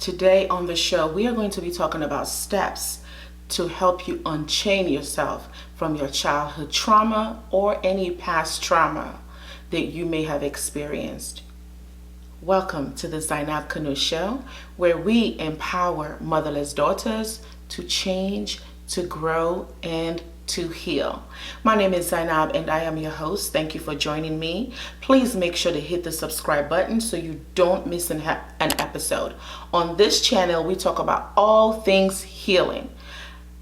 Today on the show, we are going to be talking about steps to help you unchain yourself from your childhood trauma or any past trauma that you may have experienced. Welcome to the Zainab Kanu Show, where we empower motherless daughters to change, to grow, and to heal. My name is Zainab and I am your host. Thank you for joining me. Please make sure to hit the subscribe button so you don't miss an episode. On this channel, we talk about all things healing,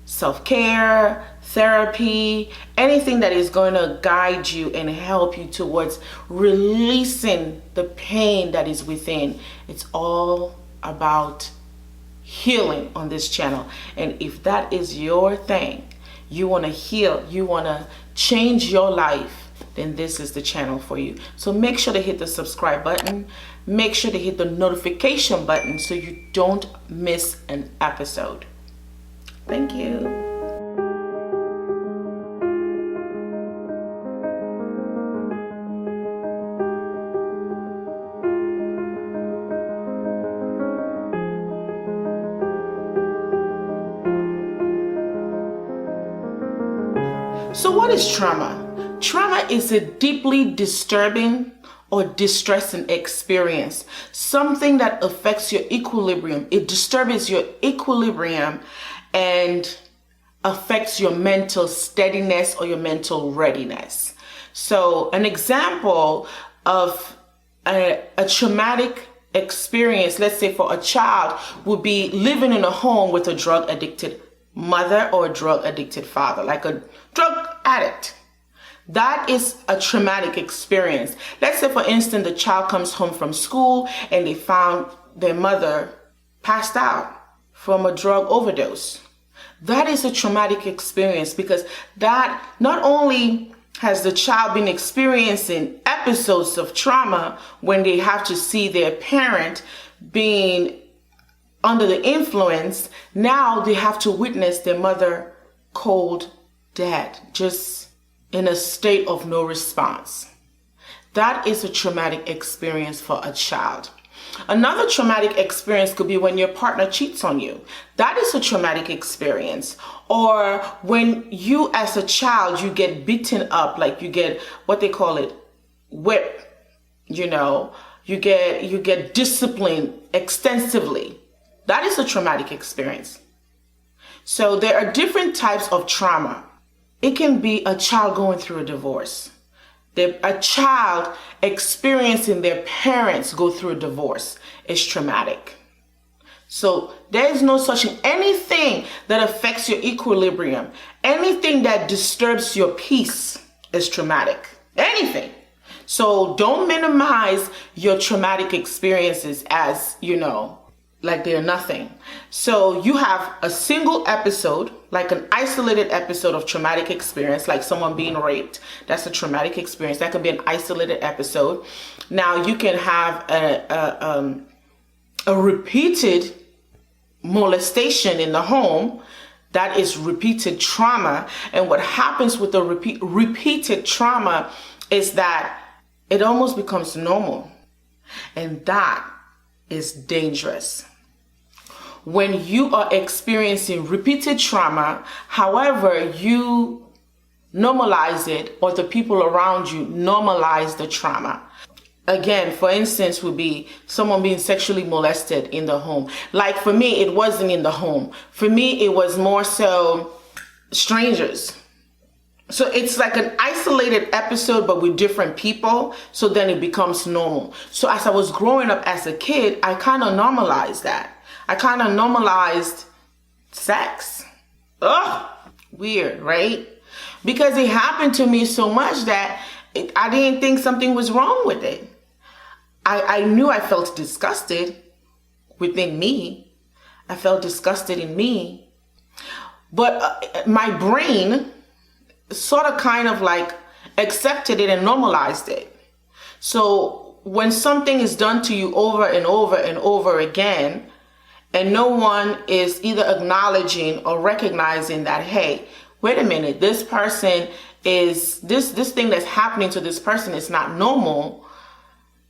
self-care, therapy, anything that is going to guide you and help you towards releasing the pain that is within. It's all about healing on this channel. And if that is your thing, you want to heal, you want to change your life, then this is the channel for you. So make sure to hit the subscribe button. Make sure to hit the notification button so you don't miss an episode. Thank you. So what is trauma? Trauma is a deeply disturbing or distressing experience, something that affects your equilibrium. It disturbs your equilibrium and affects your mental steadiness or your mental readiness. So an example of a traumatic experience, let's say for a child, would be living in a home with a drug addicted mother or a drug addicted father, like a drug addict. That is a traumatic experience. Let's say, for instance, the child comes home from school and they found their mother passed out from a drug overdose. That is a traumatic experience because that not only has the child been experiencing episodes of trauma when they have to see their parent being under the influence, now they have to witness their mother cold dead, just in a state of no response. That is a traumatic experience for a child. Another traumatic experience could be when your partner cheats on you. That is a traumatic experience. Or when you as a child, you get beaten up, like you get what they call it, whip, you get disciplined extensively. That is a traumatic experience. So there are different types of trauma. It can be a child going through a divorce. A child experiencing their parents go through a divorce is traumatic. So there is no such thing. Anything that affects your equilibrium, anything that disturbs your peace is traumatic. Anything. So don't minimize your traumatic experiences as, like they're nothing. So you have a single episode, like an isolated episode of traumatic experience, like someone being raped. That's a traumatic experience. That could be an isolated episode. Now you can have a repeated molestation in the home. That is repeated trauma. And what happens with the repeated trauma is that it almost becomes normal. And that is dangerous. When you are experiencing repeated trauma, however you normalize it or the people around you normalize the trauma. Again, for instance, would be someone being sexually molested in the home. Like for me, it wasn't in the home. For me, it was more so strangers. So it's like an isolated episode, but with different people. So then it becomes normal. So as I was growing up as a kid, I kind of normalized that. I kind of normalized sex. Ugh, weird, right? Because it happened to me so much that I didn't think something was wrong with it. I knew I felt disgusted within me. I felt disgusted in me. But my brain sort of kind of like accepted it and normalized it. So when something is done to you over and over and over again, and no one is either acknowledging or recognizing that, hey, wait a minute, this person is, this thing that's happening to this person is not normal,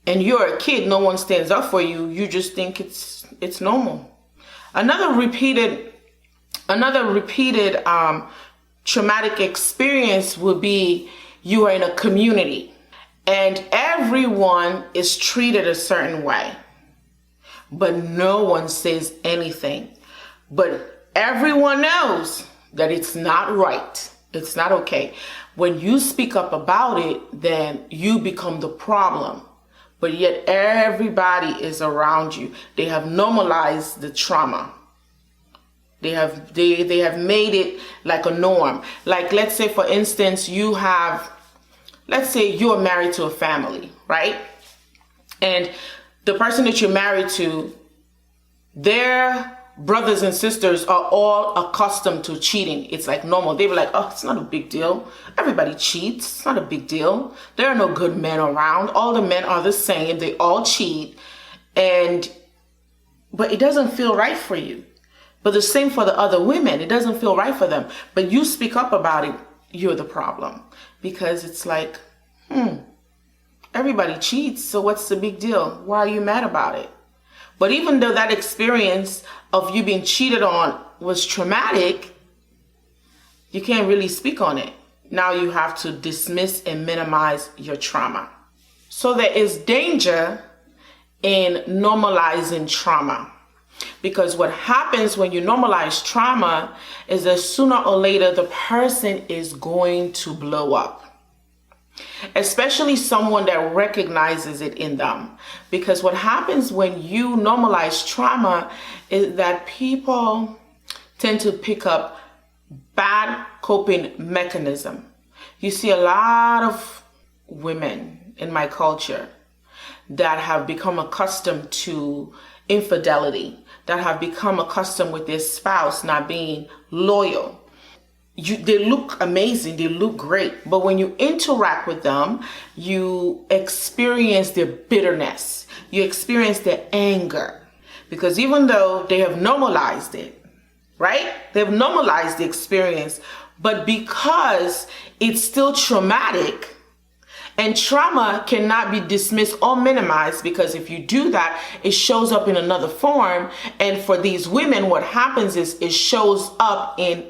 and you're a kid, no one stands up for you, you just think it's normal. Another repeated traumatic experience would be you are in a community and everyone is treated a certain way, but no one says anything. But everyone knows that it's not right. It's not okay. When you speak up about it, then you become the problem. But yet everybody is around you. They have normalized the trauma. They have made it like a norm. Like, let's say, for instance, let's say you're married to a family, right? And the person that you're married to, their brothers and sisters are all accustomed to cheating. It's like normal. They were like, oh, it's not a big deal. Everybody cheats. It's not a big deal. There are no good men around. All the men are the same. They all cheat. But it doesn't feel right for you. But the same for the other women. It doesn't feel right for them. But you speak up about it, you're the problem. Because it's like, everybody cheats. So what's the big deal? Why are you mad about it? But even though that experience of you being cheated on was traumatic, you can't really speak on it. Now you have to dismiss and minimize your trauma. So there is danger in normalizing trauma. Because what happens when you normalize trauma is that sooner or later the person is going to blow up. Especially someone that recognizes it in them. Because what happens when you normalize trauma is that people tend to pick up bad coping mechanism. You see a lot of women in my culture that have become accustomed to infidelity, that have become accustomed with their spouse not being loyal. They look amazing, they look great, but when you interact with them, you experience their bitterness, you experience their anger, because even though they have normalized it, right? They've normalized the experience, but because it's still traumatic, and trauma cannot be dismissed or minimized, because if you do that, it shows up in another form. And for these women, what happens is it shows up in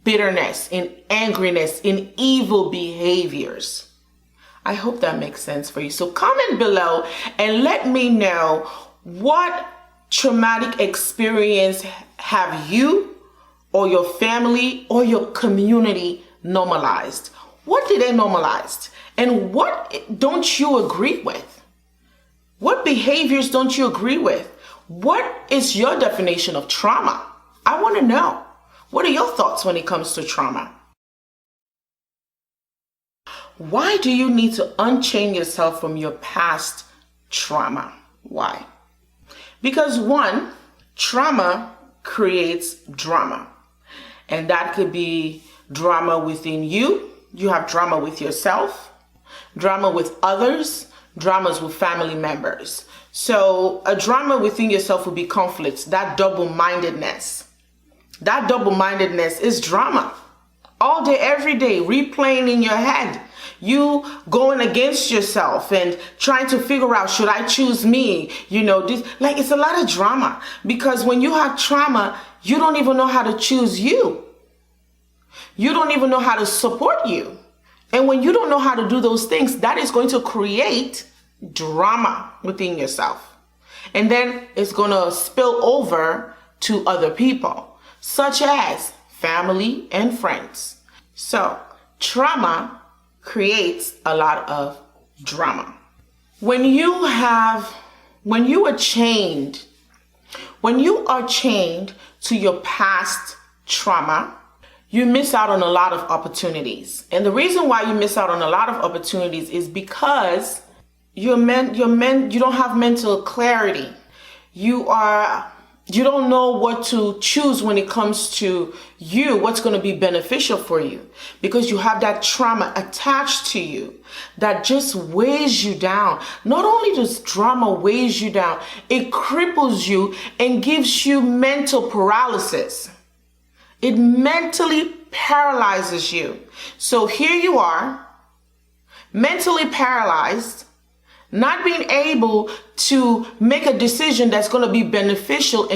bitterness, in angriness, in evil behaviors. I hope that makes sense for you. So comment below and let me know, what traumatic experience have you or your family or your community normalized? What did they normalize? And what don't you agree with? What behaviors don't you agree with? What is your definition of trauma? I want to know. What are your thoughts when it comes to trauma? Why do you need to unchain yourself from your past trauma? Why? Because one, trauma creates drama. And that could be drama within you. You have drama with yourself, drama with others, dramas with family members. So a drama within yourself will be conflicts, that double-mindedness. That double-mindedness is drama. All day, every day, replaying in your head. You going against yourself and trying to figure out, should I choose me? It's a lot of drama. Because when you have trauma, you don't even know how to choose you. You don't even know how to support you. And when you don't know how to do those things, that is going to create drama within yourself. And then it's going to spill over to other people, such as family and friends. So trauma creates a lot of drama. When you are chained to your past trauma, you miss out on a lot of opportunities. And the reason why you miss out on a lot of opportunities is because you don't have mental clarity. You don't know what to choose when it comes to what's going to be beneficial for you, because you have that trauma attached to you that just weighs you down. Not only does trauma weighs you down, it cripples you and gives you mental paralysis. It mentally paralyzes you. So here you are, mentally paralyzed, Not being able to make a decision that's going to be beneficial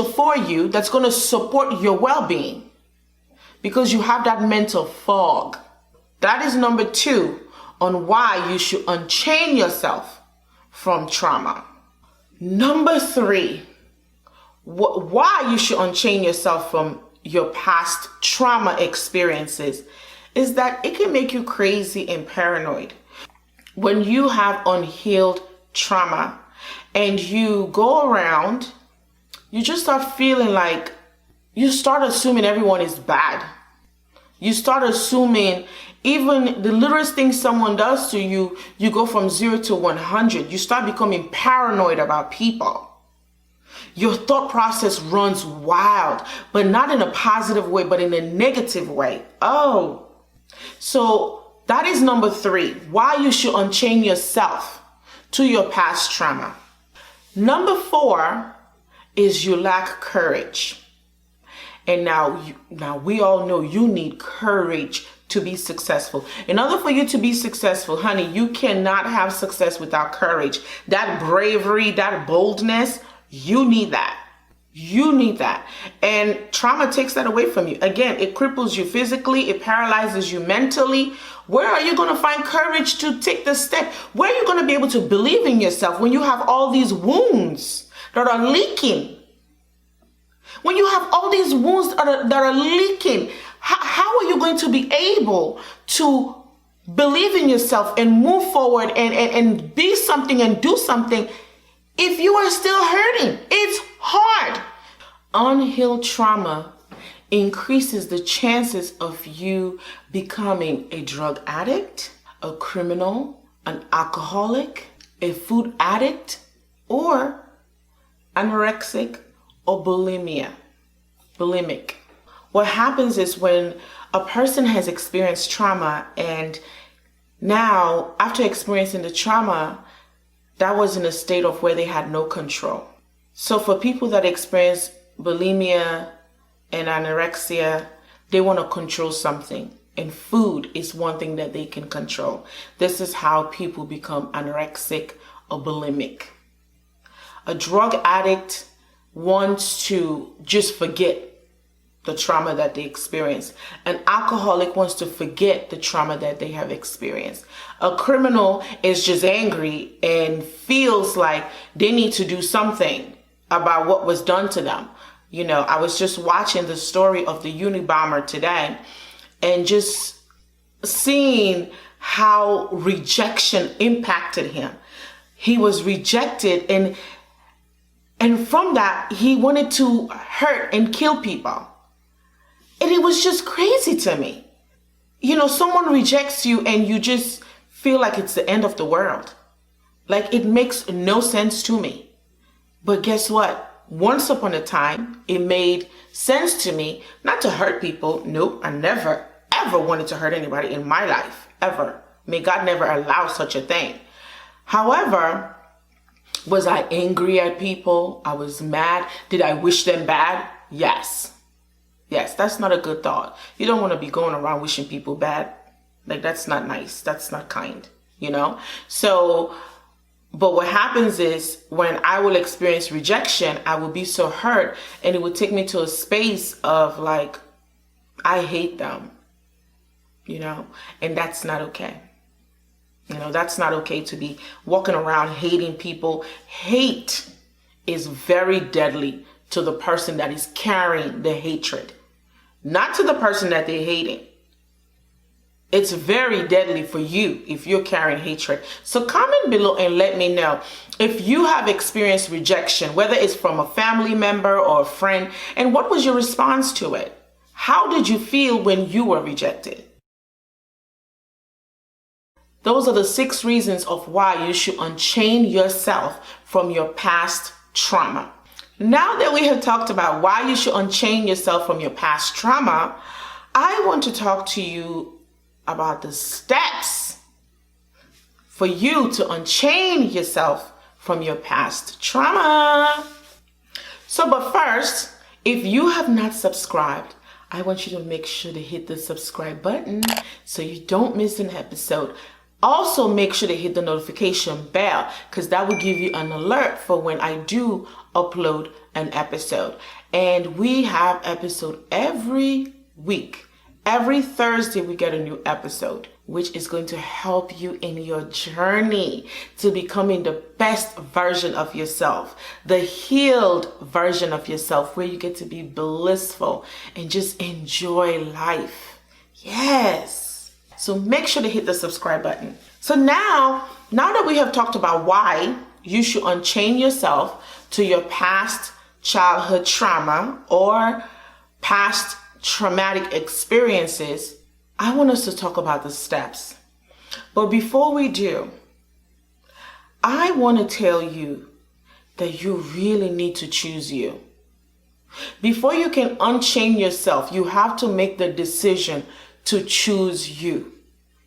for you, that's going to support your well-being, because you have that mental fog. That is number 2 on why you should unchain yourself from trauma. Number 3, why you should unchain yourself from your past trauma experiences is that it can make you crazy and paranoid. When you have unhealed trauma and you go around, you just start feeling like you start assuming everyone is bad. You start assuming even the littlest thing someone does to you, you go from 0 to 100. You start becoming paranoid about people. Your thought process runs wild, but not in a positive way, but in a negative way. Oh, so that is number 3, why you should unchain yourself to your past trauma. Number 4 is you lack courage. And now we all know you need courage to be successful. In order for you to be successful, honey, you cannot have success without courage. That bravery, that boldness, you need that. You need that. And trauma takes that away from you. Again, it cripples you physically. It paralyzes you mentally. Where are you going to find courage to take the step? Where are you going to be able to believe in yourself when you have all these wounds that are leaking? When you have all these wounds that are leaking, how are you going to be able to believe in yourself and move forward and be something and do something if you are still hurting? It's hard. Unhealed trauma increases the chances of you becoming a drug addict, a criminal, an alcoholic, a food addict, or anorexic or bulimic. What happens is when a person has experienced trauma and now after experiencing the trauma, that was in a state of where they had no control. So for people that experience bulimia and anorexia, they want to control something. And food is one thing that they can control. This is how people become anorexic or bulimic. A drug addict wants to just forget the trauma that they experienced. An alcoholic wants to forget the trauma that they have experienced. A criminal is just angry and feels like they need to do something about what was done to them. You know, I was just watching the story of the Unabomber today and just seeing how rejection impacted him. He was rejected and from that, he wanted to hurt and kill people. And it was just crazy to me. You know, someone rejects you and you just feel like it's the end of the world. Like it makes no sense to me. But guess what? Once upon a time, it made sense to me not to hurt people. Nope, I never, ever wanted to hurt anybody in my life, ever. May God never allow such a thing. However, was I angry at people? I was mad. Did I wish them bad? Yes. Yes, that's not a good thought. You don't want to be going around wishing people bad. Like, that's not nice. That's not kind, you know? So, but what happens is when I will experience rejection, I will be so hurt and it would take me to a space of like, I hate them, you know? And that's not okay. You know, that's not okay to be walking around hating people. Hate is very deadly to the person that is carrying the hatred, not to the person that they're hating. It's very deadly for you if you're carrying hatred. So comment below and let me know if you have experienced rejection, whether it's from a family member or a friend, and what was your response to it? How did you feel when you were rejected? Those are the 6 reasons of why you should unchain yourself from your past trauma. Now that we have talked about why you should unchain yourself from your past trauma, I want to talk to you about the steps for you to unchain yourself from your past trauma. So, but first, if you have not subscribed, I want you to make sure to hit the subscribe button so you don't miss an episode. Also, make sure to hit the notification bell because that will give you an alert for when I do upload an episode. And we have episode every week. Every Thursday we get a new episode, which is going to help you in your journey to becoming the best version of yourself, the healed version of yourself, where you get to be blissful and just enjoy life. Yes. So make sure to hit the subscribe button. So now that we have talked about why you should unchain yourself to your past childhood trauma or past traumatic experiences, I want us to talk about the steps. But before we do, I want to tell you that you really need to choose you. Before you can unchain yourself, you have to make the decision to choose you.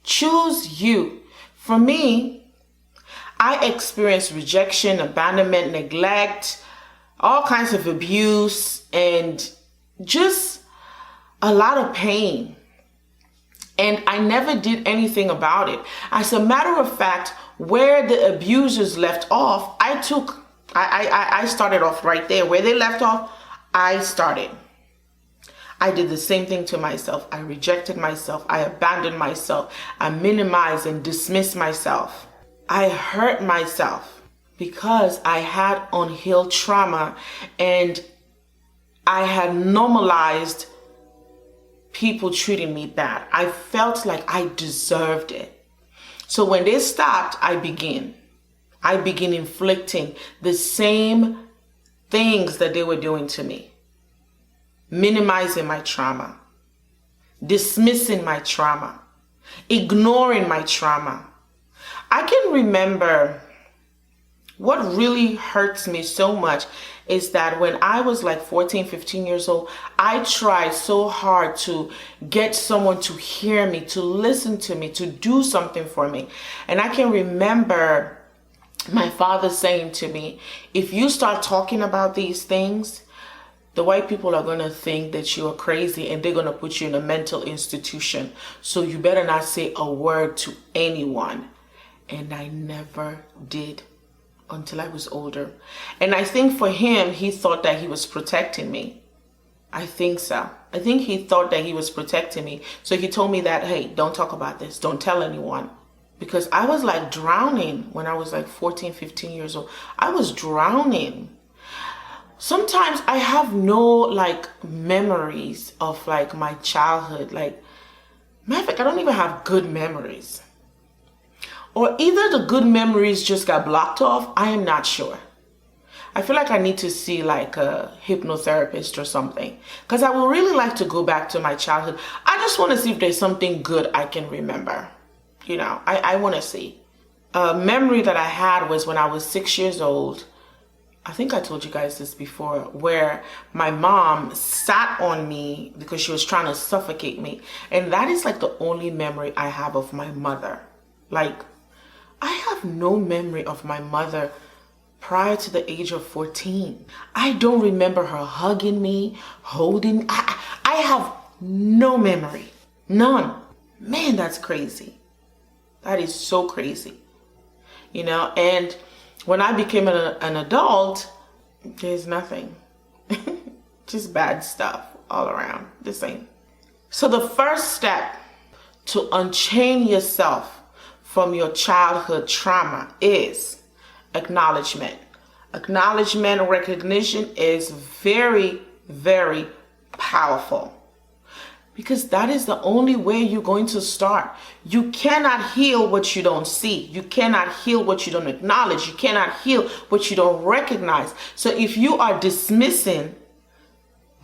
Choose you. For me, I experienced rejection, abandonment, neglect, all kinds of abuse, and just a lot of pain. And I never did anything about it. As a matter of fact, where the abusers left off, I started off right there. Where they left off, I started. I did the same thing to myself. I rejected myself. I abandoned myself. I minimized and dismissed myself. I hurt myself because I had unhealed trauma and I had normalized people treating me bad. I felt like I deserved it. So when they stopped, I began inflicting the same things that they were doing to me. Minimizing my trauma, dismissing my trauma, ignoring my trauma. I can remember what really hurts me so much is that when I was like 14, 15 years old, I tried so hard to get someone to hear me, to listen to me, to do something for me. And I can remember my father saying to me, if you start talking about these things, the white people are going to think that you are crazy and they're going to put you in a mental institution. So you better not say a word to anyone. And I never did until I was older. And I think for him, he thought that he was protecting me. I think so. I think he thought that he was protecting me. So he told me that, hey, don't talk about this. Don't tell anyone. Because I was like drowning when I was like 14, 15 years old. I was drowning. Sometimes I have no like memories of like my childhood. Like, matter of fact, I don't even have good memories. Or either the good memories just got blocked off. I am not sure. I feel like I need to see like a hypnotherapist or something. Because I would really like to go back to my childhood. I just want to see if there's something good I can remember. You know, I want to see. A memory that I had was when I was 6 years old. I think I told you guys this before, where my mom sat on me because she was trying to suffocate me. And that is like the only memory I have of my mother. Like, I have no memory of my mother prior to the age of 14. I don't remember her hugging me, holding. I have no memory. None. Man, that's crazy. That is so crazy. You know, and when I became an adult, there's nothing. Just bad stuff all around. The same. So the first step to unchain yourself from your childhood trauma is acknowledgement. Acknowledgement and recognition is very, very powerful. Because that is the only way you're going to start. You cannot heal what you don't see. You cannot heal what you don't acknowledge. You cannot heal what you don't recognize. So if you are dismissing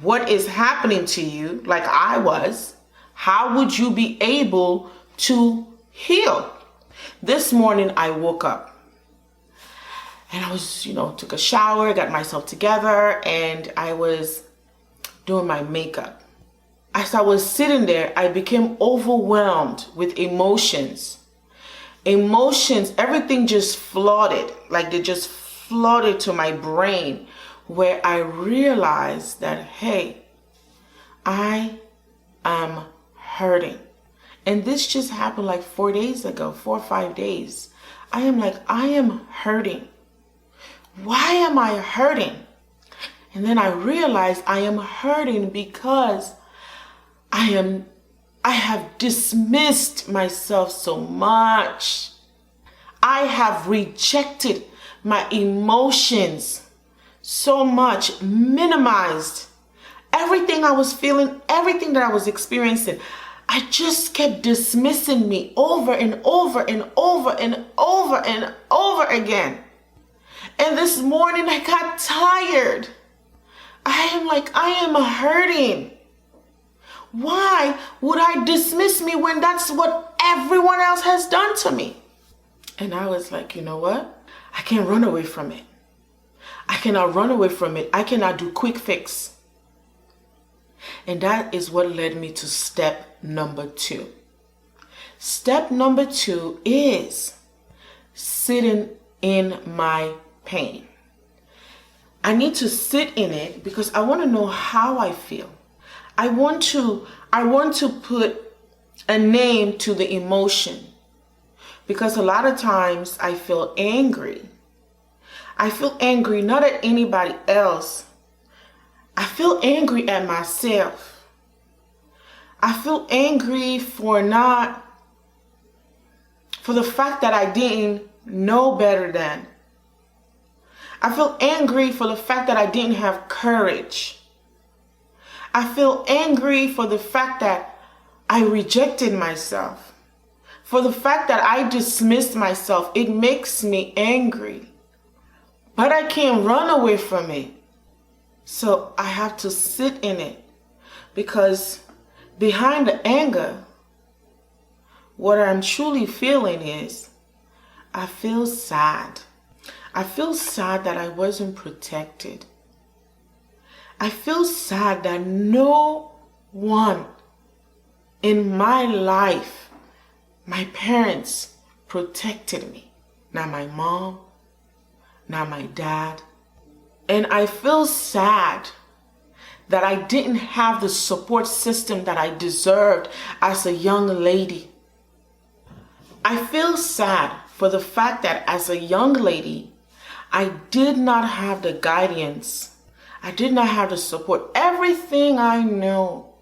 what is happening to you, like I was, how would you be able to heal? This morning I woke up and I was, took a shower, got myself together, and I was doing my makeup. As I was sitting there, I became overwhelmed with emotions. Everything just flooded, like they just flooded to my brain, where I realized that, hey, I am hurting. And this just happened like 4 days ago, 4 or 5 days. I am like, I am hurting. Why am I hurting? And then I realized I am hurting because I have dismissed myself so much. I have rejected my emotions so much, minimized everything I was feeling, everything that I was experiencing. I just kept dismissing me over and over and over and over and over again. And this morning I got tired. I am like, I am hurting. Why would I dismiss me when that's what everyone else has done to me? And I was like, you know what? I can't run away from it. I cannot run away from it. I cannot do quick fix. And that is what led me to step number 2. Step number 2 is sitting in my pain. I need to sit in it because I want to know how I feel. I want to put a name to the emotion, because a lot of times I feel angry. I feel angry not at anybody else. I feel angry at myself. I feel angry for the fact that I didn't know better then. I feel angry for the fact that I didn't have courage. I feel angry for the fact that I rejected myself. For the fact that I dismissed myself. It makes me angry. But I can't run away from it. So I have to sit in it. Because behind the anger, what I'm truly feeling is, I feel sad. I feel sad that I wasn't protected. I feel sad that no one in my life, my parents, protected me. Not my mom, not my dad. And I feel sad that I didn't have the support system that I deserved as a young lady. I feel sad for the fact that as a young lady, I did not have the guidance. I did not have the support. Everything I know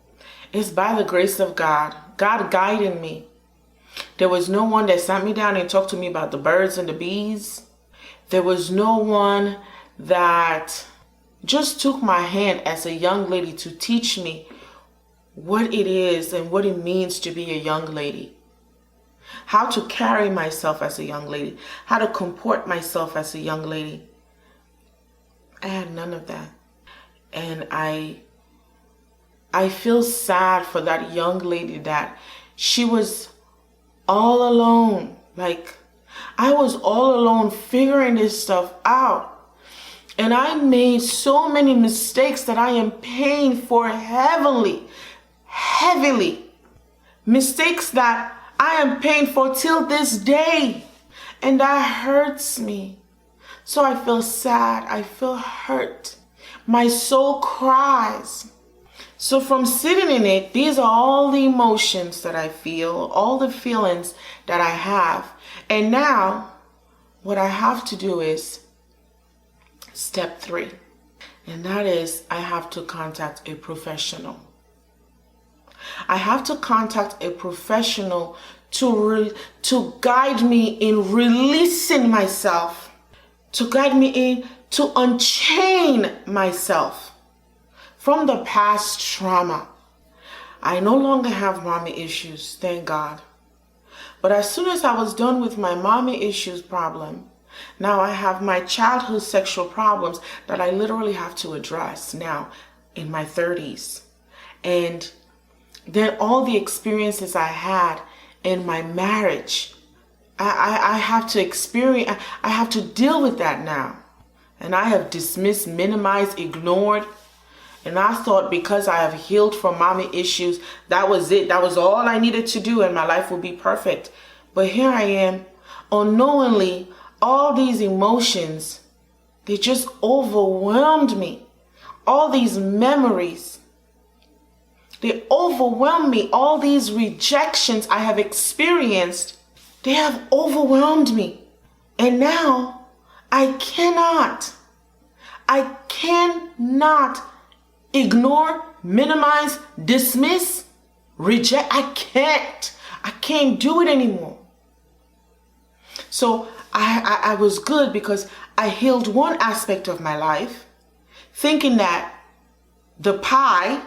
is by the grace of God. God guided me. There was no one that sat me down and talked to me about the birds and the bees. There was no one that just took my hand as a young lady to teach me what it is and what it means to be a young lady. How to carry myself as a young lady. How to comport myself as a young lady. I had none of that. And I feel sad for that young lady that she was all alone. Like, I was all alone figuring this stuff out. And I made so many mistakes that I am paying for heavily. Mistakes that I am paying for till this day. And that hurts me. So I feel sad. I feel hurt. My soul cries. So from sitting in it, these are all the emotions that I feel, all the feelings that I have. And now what I have to do is step 3. And that is, I have to contact a professional. I have to contact a professional to guide me in releasing myself, to guide me in to unchain myself from the past trauma. I no longer have mommy issues, thank God. But as soon as I was done with my mommy issues problem, now I have my childhood sexual problems that I literally have to address now in my 30s. And then all the experiences I had in my marriage, I have to experience, I have to deal with that now. And I have dismissed, minimized, ignored. And I thought because I have healed from mommy issues, that was it. That was all I needed to do and my life would be perfect. But here I am, unknowingly, all these emotions, they just overwhelmed me. All these memories. They overwhelm me. All these rejections I have experienced, they have overwhelmed me. And now I cannot ignore, minimize, dismiss, reject. I can't do it anymore. So I was good because I healed one aspect of my life, thinking that the pie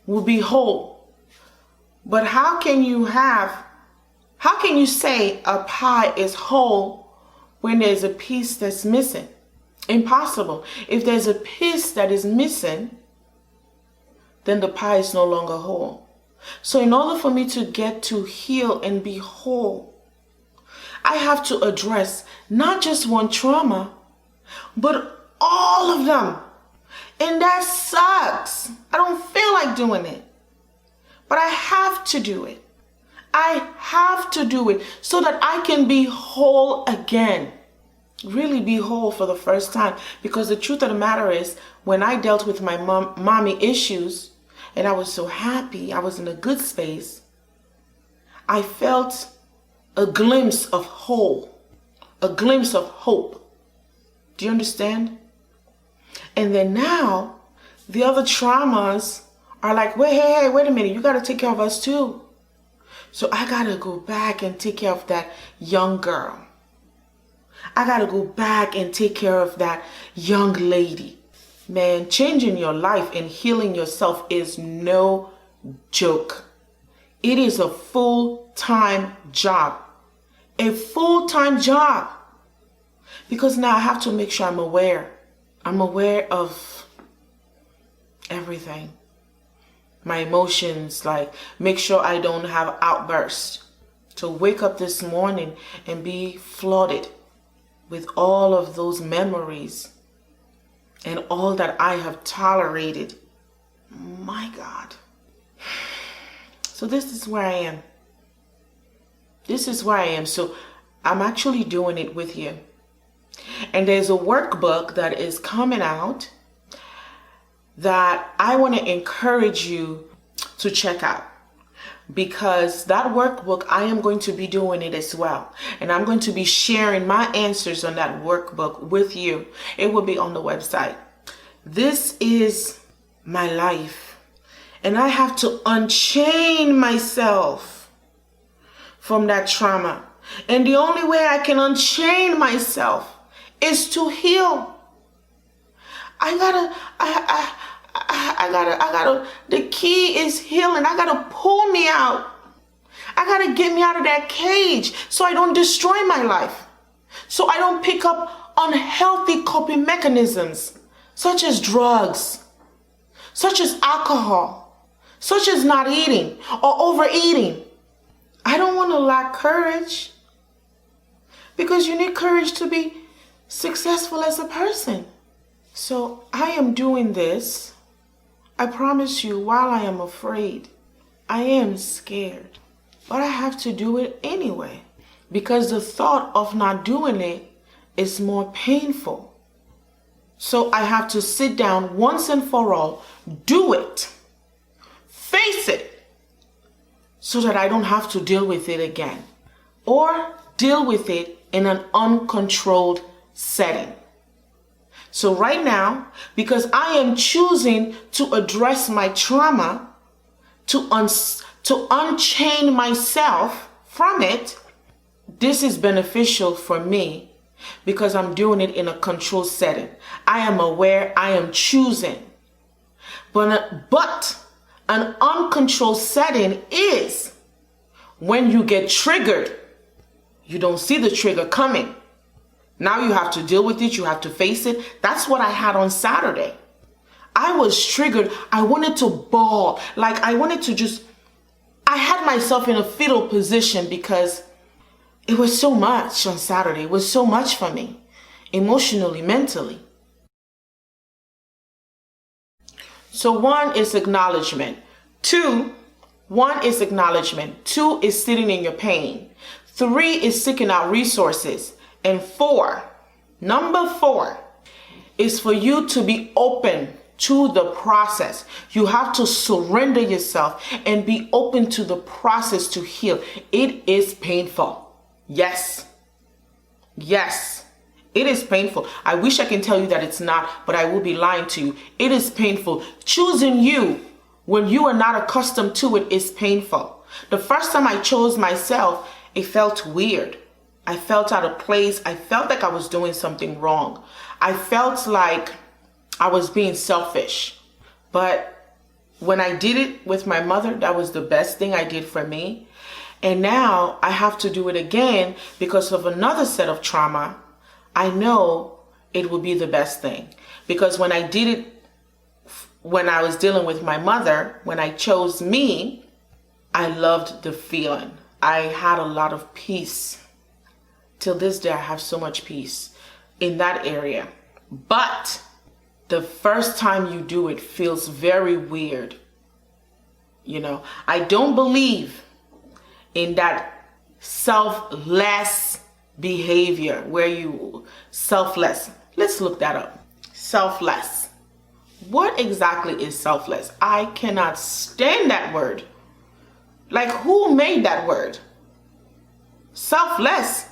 will be whole. But how can you say a pie is whole when there's a piece that's missing? Impossible. If there's a piece that is missing, then the pie is no longer whole. So in order for me to get to heal and be whole, I have to address not just one trauma, but all of them. And that sucks. I don't feel like doing it, but I have to do it. I have to do it so that I can be whole again. Really be whole for the first time. Because the truth of the matter is, when I dealt with my mommy issues, and I was so happy, I was in a good space, I felt a glimpse of whole, a glimpse of hope. Do you understand? And then now, the other traumas are like, wait a minute, you got to take care of us too. So I got to go back and take care of that young girl. I got to go back and take care of that young lady. Man, changing your life and healing yourself is no joke. It is a full-time job. A full-time job. Because now I have to make sure I'm aware. I'm aware of everything. My emotions, like make sure I don't have outbursts. To wake up this morning and be flooded with all of those memories and all that I have tolerated. My God. So this is where I am. This is where I am. So I'm actually doing it with you. And there's a workbook that is coming out that I want to encourage you to check out. Because that workbook, I am going to be doing it as well. And I'm going to be sharing my answers on that workbook with you. It will be on the website. This is my life. And I have to unchain myself from that trauma. And the only way I can unchain myself is to heal. I gotta, the key is healing. I gotta pull me out. I gotta get me out of that cage so I don't destroy my life. So I don't pick up unhealthy coping mechanisms, such as drugs, such as alcohol, such as not eating or overeating. I don't want to lack courage, because you need courage to be successful as a person. So I am doing this, I promise you, while I am afraid. I am scared, but I have to do it anyway, because the thought of not doing it is more painful. So I have to sit down once and for all, do it, face it, so that I don't have to deal with it again, or deal with it in an uncontrolled setting. So right now, because I am choosing to address my trauma, to unchain myself from it, this is beneficial for me because I'm doing it in a controlled setting. I am aware, I am choosing. But an uncontrolled setting is when you get triggered, you don't see the trigger coming. Now you have to deal with it, you have to face it. That's what I had on Saturday. I was triggered. I wanted to bawl. Like I had myself in a fetal position because it was so much on Saturday. It was so much for me, emotionally, mentally. So 1 is acknowledgement. 1 is acknowledgement. 2 is sitting in your pain. 3 is seeking out resources. And 4, number 4, is for you to be open to the process. You have to surrender yourself and be open to the process to heal. It is painful. Yes. Yes. It is painful. I wish I can tell you that it's not, but I will be lying to you. It is painful. Choosing you when you are not accustomed to it is painful. The first time I chose myself, it felt weird. I felt out of place. I felt like I was doing something wrong. I felt like I was being selfish. But when I did it with my mother, that was the best thing I did for me. And now I have to do it again because of another set of trauma. I know it will be the best thing. Because when I did it, when I was dealing with my mother, when I chose me, I loved the feeling. I had a lot of peace. Till this day, I have so much peace in that area. But the first time you do it feels very weird. You know, I don't believe in that selfless behavior where you selfless. Let's look that up. Selfless. What exactly is selfless? I cannot stand that word. Like, who made that word? Selfless.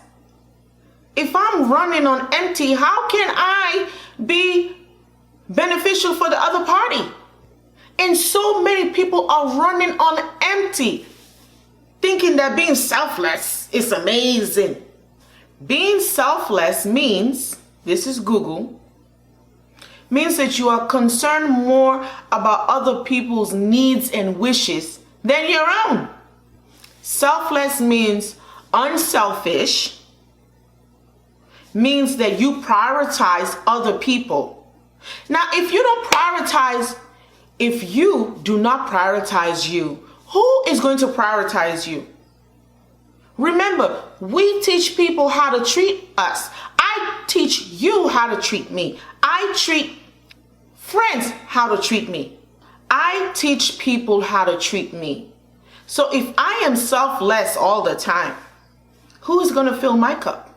If I'm running on empty, how can I be beneficial for the other party? And so many people are running on empty, thinking that being selfless is amazing. Being selfless means, this is Google, means that you are concerned more about other people's needs and wishes than your own. Selfless means unselfish, means that you prioritize other people. Now, if you do not prioritize you, who is going to prioritize you? Remember, we teach people how to treat us. I teach you how to treat me. I treat friends how to treat me. I teach people how to treat me. So if I am selfless all the time, who is going to fill my cup?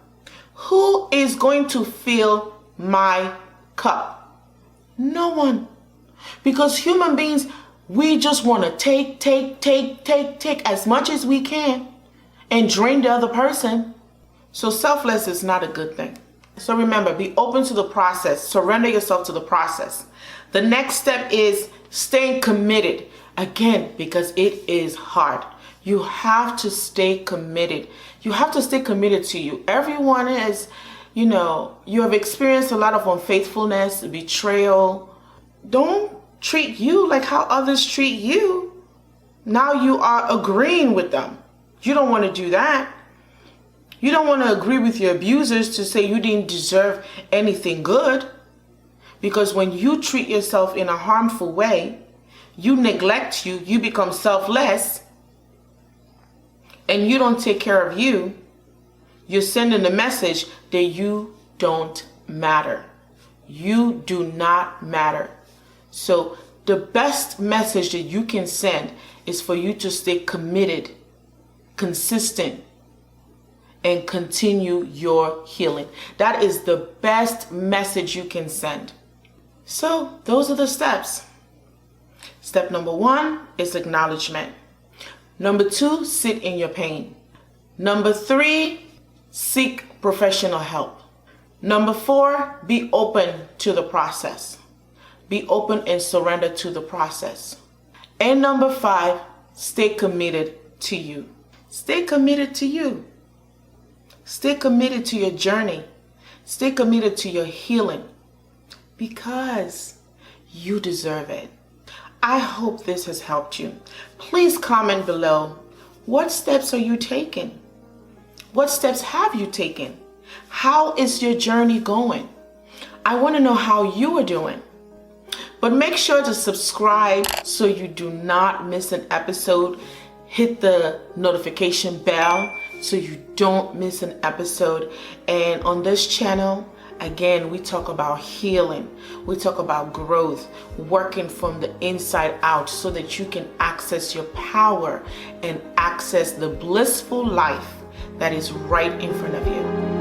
Who is going to fill my cup? No one. Because human beings, we just want to take as much as we can and drain the other person. So selfless is not a good thing. So remember, be open to the process. Surrender yourself to the process. The next step is staying committed. Again, because it is hard. You have to stay committed. You have to stay committed to you. Everyone is, you have experienced a lot of unfaithfulness, betrayal. Don't treat you like how others treat you. Now you are agreeing with them. You don't want to do that. You don't want to agree with your abusers to say you didn't deserve anything good. Because when you treat yourself in a harmful way, you neglect you become selfless, and you don't take care of you, you're sending the message that you don't matter. You do not matter. So the best message that you can send is for you to stay committed, consistent, and continue your healing. That is the best message you can send. So those are the steps. Step number 1 is acknowledgement. Number 2, sit in your pain. Number 3, seek professional help. Number 4, be open to the process. Be open and surrender to the process. And number 5, stay committed to you. Stay committed to you. Stay committed to your journey. Stay committed to your healing because you deserve it. I hope this has helped you. Please comment below. What steps are you taking? What steps have you taken? How is your journey going? I want to know how you are doing. But make sure to subscribe so you do not miss an episode. Hit the notification bell so you don't miss an episode. And on this channel, again, we talk about healing. We talk about growth, working from the inside out so that you can access your power and access the blissful life that is right in front of you.